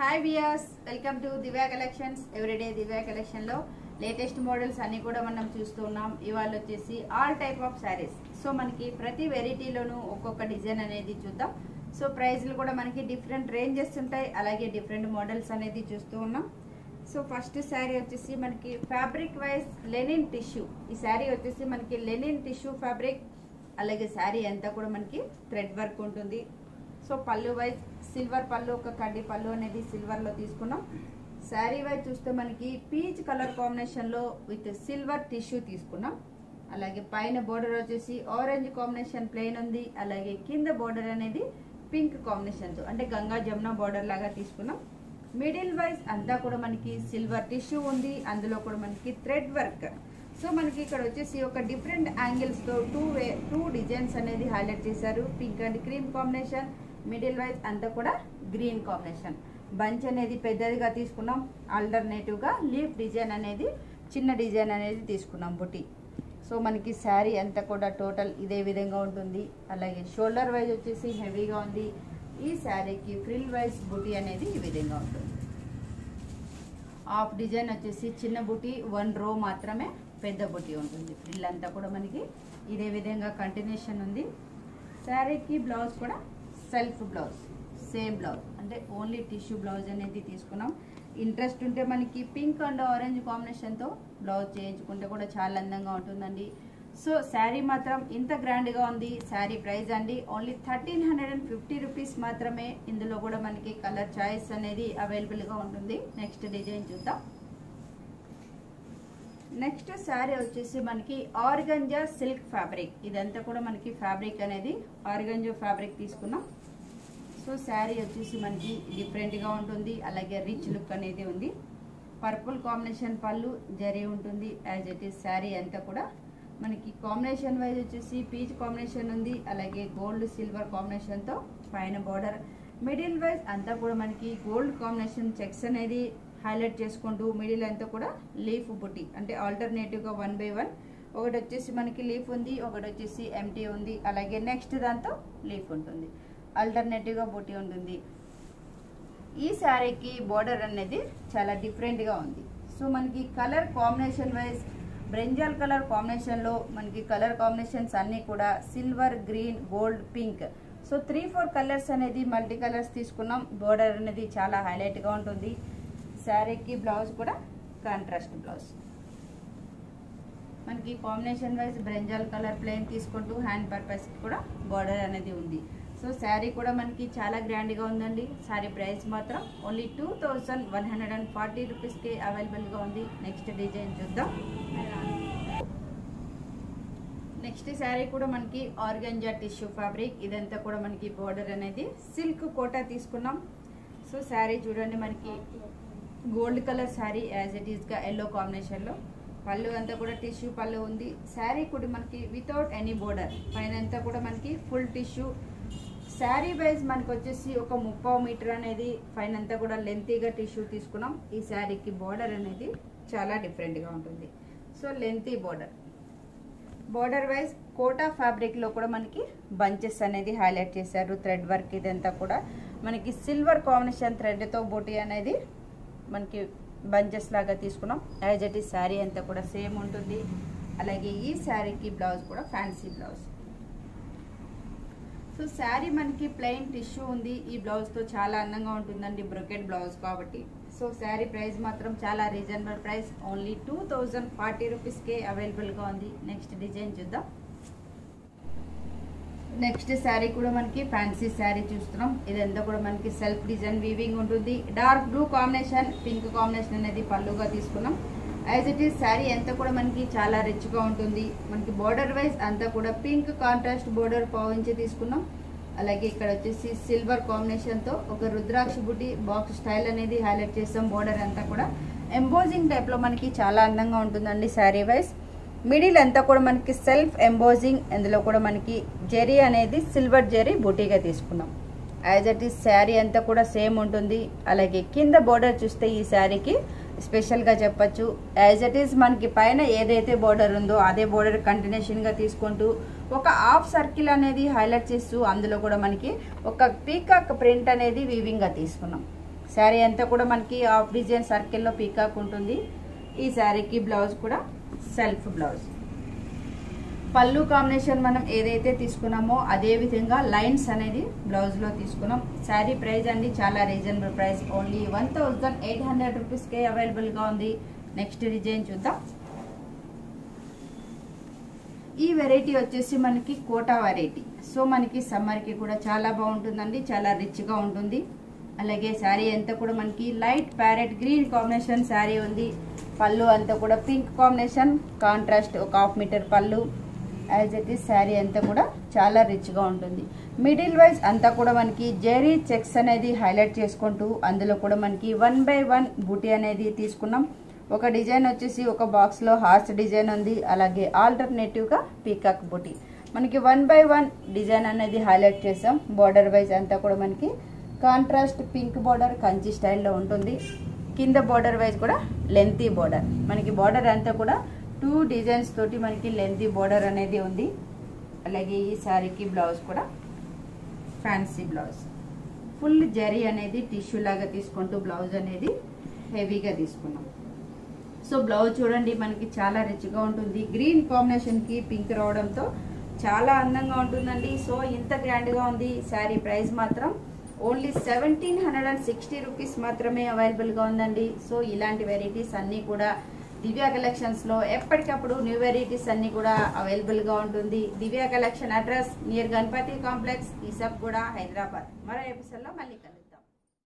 Hi viewers, welcome to Divya collections. Everyday Divya collection లో latest models అన్ని కూడా మనం చూస్తూ ఉన్నాం. ఇవాళ వచ్చేసి all type of saris. So మనకి ప్రతి వెరైటీలోనూ ఒక్కొక్క డిజైన్ అనేది చూద్దాం. సో ప్రైస్లు కూడా మనకి డిఫరెంట్ రేంజెస్ ఉంటాయి, అలాగే డిఫరెంట్ మోడల్స్ అనేది చూస్తూ ఉన్నాం. సో ఫస్ట్ శారీ వచ్చేసి మనకి ఫ్యాబ్రిక్ వైజ్ లెనిన్ టిష్యూ. ఈ శారీ వచ్చేసి మనకి లెనిన్ టిష్యూ ఫ్యాబ్రిక్, అలాగే శారీ అంతా కూడా మనకి థ్రెడ్ వర్క్ ఉంటుంది. సో పళ్ళు వైజ్ సిల్వర్ పళ్ళు, ఒక కడ్డీ పళ్ళు అనేది సిల్వర్ లో తీసుకున్నాం. శారీ వైజ్ చూస్తే మనకి పీచ్ కలర్ కాంబినేషన్ లో విత్ సిల్వర్ టిష్యూ తీసుకున్నాం. అలాగే పైన బోర్డర్ వచ్చేసి ఆరెంజ్ కాంబినేషన్ ప్లెయిన్ ఉంది, అలాగే కింద బోర్డర్ అనేది పింక్ కాంబినేషన్ తో అంటే గంగా జమున బోర్డర్ లాగా తీసుకున్నాం. మిడిల్ వైజ్ అంతా కూడా మనకి సిల్వర్ టిష్యూ ఉంది, అందులో కూడా మనకి థ్రెడ్ వర్క్. సో మనకి ఇక్కడ వచ్చేసి ఒక డిఫరెంట్ యాంగిల్స్ తో టూ డిజైన్స్ అనేది హైలైట్ చేశారు. Pink and cream combination, middle wise అంతా కూడా గ్రీన్ కాంబినేషన్. బంచ్ అనేది పెద్దదిగా తీసుకున్నాం. ఆల్టర్నేటివ్ గా లీఫ్ డిజైన్ అనేది చిన్న డిజైన్ అనేది తీసుకున్నాం బుటీ. సో మనకి శారీ అంతా కూడా టోటల్ ఇదే విధంగా ఉంటుంది. అలాగే షోల్డర్ వైజ్ వచ్చేసి హెవీగా ఉంది. ఈ శారీకి ఫ్రిల్ వైజ్ బుటీ అనేది ఈ విధంగా ఉంటుంది. హాఫ్ డిజైన్ వచ్చేసి చిన్న బుటీ, 1 రో మాత్రమే పెద్ద బుటీ ఉంటుంది. ఫ్రిల్ అంతా కూడా మనకి ఇదే విధంగా కంటిన్యూషన్ ఉంది. శారీకి బ్లౌజ్ కూడా సెల్ఫ్ బ్లౌజ్, సేమ్ బ్లౌజ్ అంటే ఓన్లీ టిష్యూ బ్లౌజ్ అనేది తీసుకున్నాం. ఇంట్రెస్ట్ ఉంటే మనకి పింక్ అండ్ ఆరెంజ్ కాంబినేషన్తో బ్లౌజ్ చేయించుకుంటే కూడా చాలా అందంగా ఉంటుందండి. సో శారీ మాత్రం ఇంత గ్రాండ్గా ఉంది. శారీ ప్రైస్ అండి ఓన్లీ 1350 రూపీస్ మాత్రమే. ఇందులో కూడా మనకి కలర్ చాయిస్ అనేది అవైలబుల్గా ఉంటుంది. నెక్స్ట్ డిజైన్ చూద్దాం. నెక్స్ట్ శారీ వచ్చేసి మనకి ఆర్గంజా సిల్క్ ఫ్యాబ్రిక్. ఇదంతా కూడా మనకి ఫ్యాబ్రిక్ అనేది ఆర్గంజా ఫ్యాబ్రిక్ తీసుకున్నాం. సో శారీ వచ్చేసి మనకి డిఫరెంట్గా ఉంటుంది, అలాగే రిచ్ లుక్ అనేది ఉంది. పర్పుల్ కాంబినేషన్ పళ్ళు జరీ ఉంటుంది. యాజ్ ఇట్ ఈస్ శారీ అంతా కూడా మనకి కాంబినేషన్ వైజ్ వచ్చేసి పీచ్ కాంబినేషన్ ఉంది, అలాగే గోల్డ్ సిల్వర్ కాంబినేషన్తో పైన బార్డర్. మిడిల్ వైజ్ అంతా కూడా మనకి గోల్డ్ కాంబినేషన్ చెక్స్ అనేది హైలైట్ చేసుకుంటూ మిడిల్ అంతా కూడా లీఫ్ బుట్టి అంటే ఆల్టర్నేటివ్గా 1 by 1. ఒకటి వచ్చేసి మనకి లీఫ్ ఉంది, ఒకటి వచ్చేసి ఎంటీ ఉంది, అలాగే నెక్స్ట్ దాంతో లీఫ్ ఉంటుంది. ఆల్టర్నేటివ్గా బుట్టి ఉంటుంది. ఈ శారీకి బోర్డర్ అనేది చాలా డిఫరెంట్గా ఉంది. సో మనకి colour combination wise brinjal colour కాంబినేషన్లో మనకి కలర్ కాంబినేషన్స్ అన్నీ కూడా silver, green, gold, pink. So 3-4 colours అనేది మల్టీ కలర్స్ తీసుకున్నాం. బోర్డర్ అనేది చాలా హైలైట్గా ఉంటుంది. శారీకి బ్లౌజ్ కూడా కాంట్రాస్ట్ బ్లౌజ్. మనకి combination wise brinjal colour plain తీసుకుంటూ హ్యాండ్ పర్పస్ కూడా బోర్డర్ అనేది ఉంది. సో శారీ కూడా మనకి చాలా గ్రాండ్గా ఉందండి. శారీ ప్రైస్ మాత్రం ఓన్లీ 2140 రూపీస్కి అవైలబుల్గా ఉంది. నెక్స్ట్ డిజైన్ చూద్దాం. నెక్స్ట్ శారీ కూడా మనకి ఆర్గంజా టిష్యూ ఫ్యాబ్రిక్. ఇదంతా కూడా మనకి బోర్డర్ అనేది సిల్క్ కోటా తీసుకున్నాం. సో శారీ చూడండి, మనకి gold colour saree as it ఈస్గా ఎల్లో కాంబినేషన్లో. పళ్ళు అంతా కూడా టిష్యూ పళ్ళు ఉంది. శారీ కూడా మనకి వితౌట్ ఎనీ బోర్డర్, పైన అంతా కూడా మనకి ఫుల్ టిష్యూ. శారీ వైజ్ మనకి వచ్చేసి ఒక 30 మీటర్ అనేది పైన అంతా కూడా లెంతీగా టిష్యూ తీసుకున్నాం. ఈ శారీకి బోర్డర్ అనేది చాలా డిఫరెంట్గా ఉంటుంది. So lengthy border. Border wise Kota ఫ్యాబ్రిక్లో కూడా మనకి బంచెస్ అనేది హైలైట్ చేశారు. థ్రెడ్ వర్క్ ఇదంతా కూడా మనకి సిల్వర్ కాంబినేషన్ థ్రెడ్తో బూటీ అనేది మనకి బంచెస్ లాగా తీసుకున్నాం. యాజ్ ఇట్ ఈస్ శారీ అంతా కూడా సేమ్ ఉంటుంది. అలాగే ఈ శారీకి బ్లౌజ్ కూడా ఫ్యాన్సీ బ్లౌజ్. సో శారీ మనకి ప్లెయిన్ టిష్యూ ఉంది. ఈ బ్లౌజ్తో చాలా అందంగా ఉంటుందండి, బ్రొకెట్ బ్లౌజ్ కాబట్టి. సో శారీ ప్రైస్ మాత్రం చాలా రీజనబుల్ ప్రైస్, ఓన్లీ 2040 రూపీస్కే అవైలబుల్గా ఉంది. నెక్స్ట్ డిజైన్ చూద్దాం. నెక్స్ట్ శారీ కూడా మనకి ఫ్యాన్సీ శారీ చూస్తున్నాం. ఇదంతా కూడా మనకి సెల్ఫ్ డిజైన్ వీవింగ్ ఉంటుంది. Dark blue combination, pink combination అనేది పళ్ళుగా తీసుకున్నాం. యాజ్ ఇట్ ఈస్ శారీ అంతా కూడా మనకి చాలా రిచ్గా ఉంటుంది. మనకి బోర్డర్ వైజ్ అంతా కూడా పింక్ కాంట్రాస్ట్ బోర్డర్ పావించి తీసుకున్నాం. అలాగే ఇక్కడ వచ్చేసి సిల్వర్ కాంబినేషన్తో ఒక రుద్రాక్ష బుట్టి బాక్స్ స్టైల్ అనేది హైలైట్ చేస్తాం. బోర్డర్ అంతా కూడా ఎంబోజింగ్ టైప్లో మనకి చాలా అందంగా ఉంటుందండి శారీ వైజ్. మిడిల్ అంతా కూడా మనకి సెల్ఫ్ ఎంబోజింగ్, అందులో కూడా మనకి జెరీ అనేది సిల్వర్ జెరీ బుటీగా తీసుకున్నాం. యాజ్ ఇట్ ఈస్ శారీ అంతా కూడా సేమ్ ఉంటుంది. అలాగే కింద బోర్డర్ చూస్తే ఈ శారీకి స్పెషల్గా చెప్పచ్చు. యాజ్ ఇట్ ఈస్ మనకి పైన ఏదైతే బోర్డర్ ఉందో అదే బోర్డర్ కంటిన్యూషన్గా తీసుకుంటూ ఒక హాఫ్ సర్కిల్ అనేది హైలైట్ చేస్తూ అందులో కూడా మనకి ఒక పీకాక్ ప్రింట్ అనేది వీవింగ్గా తీసుకున్నాం. శారీ అంతా కూడా మనకి హాఫ్ డిజైన్ సర్కిల్లో పీకాక్ ఉంటుంది. ఈ శారీకి బ్లౌజ్ కూడా సెల్ఫ్ బ్లౌజ్. పళ్ళు కాంబినేషన్ మనం ఏదైతే తీసుకున్నామో అదే విధంగా లైన్స్ అనేది బ్లౌజ్లో తీసుకున్నాం. శారీ ప్రైస్ అండి చాలా రీజనబుల్ ప్రైస్, ఓన్లీ 1800 రూపీస్కే అవైలబుల్గా ఉంది. నెక్స్ట్ డిజైన్ చూద్దాం. ఈ వెరైటీ వచ్చేసి మనకి కోటా వెరైటీ. సో మనకి సమ్మర్కి కూడా చాలా బాగుంటుందండి, చాలా రిచ్గా ఉంటుంది. అలాగే శారీ అంతా కూడా మనకి light parrot green combination sari ఉంది. పళ్ళు అంతా కూడా పింక్ కాంబినేషన్ కాంట్రాస్ట్, ఒక 1/2 మీటర్ పళ్ళు. యాజ్ ఇట్ ఈస్ శారీ అంతా కూడా చాలా రిచ్గా ఉంటుంది. మిడిల్ వైజ్ అంతా కూడా మనకి జెరీ చెక్స్ అనేది హైలైట్ చేసుకుంటూ అందులో కూడా మనకి 1 by 1 బూటీ అనేది తీసుకున్నాం. ఒక డిజైన్ వచ్చేసి ఒక బాక్స్లో హార్స్ డిజైన్ ఉంది. అలాగే ఆల్టర్నేటివ్గా పీకాక్ బూటీ మనకి 1 by 1 డిజైన్ అనేది హైలైట్ చేసాం. బార్డర్ వైజ్ అంతా కూడా మనకి కాంట్రాస్ట్ పింక్ బార్డర్ కంచి స్టైల్లో ఉంటుంది. కింద బార్డర్ వైజ్ కూడా లెంతీ బార్డర్, మనకి బార్డర్ అంతా కూడా 2 డిజైన్స్ తోటి మనకి లెంతీ బార్డర్ అనేది ఉంది. అలాగే ఈ శారీకి బ్లౌజ్ కూడా ఫ్యాన్సీ బ్లౌజ్, ఫుల్ జరీ అనేది టిష్యూ లాగా తీసుకుంటూ బ్లౌజ్ అనేది హెవీగా తీసుకున్నాం. సో బ్లౌజ్ చూడండి మనకి చాలా రిచ్గా ఉంటుంది. గ్రీన్ కాంబినేషన్కి పింక్ రావడంతో చాలా అందంగా ఉంటుందండి. సో ఇంత గ్రాండ్గా ఉంది. శారీ ప్రైస్ మాత్రం ఓన్లీ 1760 రూపీస్ మాత్రమే అవైలబుల్గా ఉందండి. సో ఇలాంటి వెరైటీస్ అన్నీ కూడా దివ్య కలెక్షన్స్లో ఎప్పటికప్పుడు న్యూ వెరైటీస్ అన్నీ కూడా అవైలబుల్గా ఉంటుంది. Divya collection address near Ganapathi complex, ఈసబ్ కూడా, హైదరాబాద్. మరో ఎపిసోడ్లో మళ్ళీ కలుద్దాం.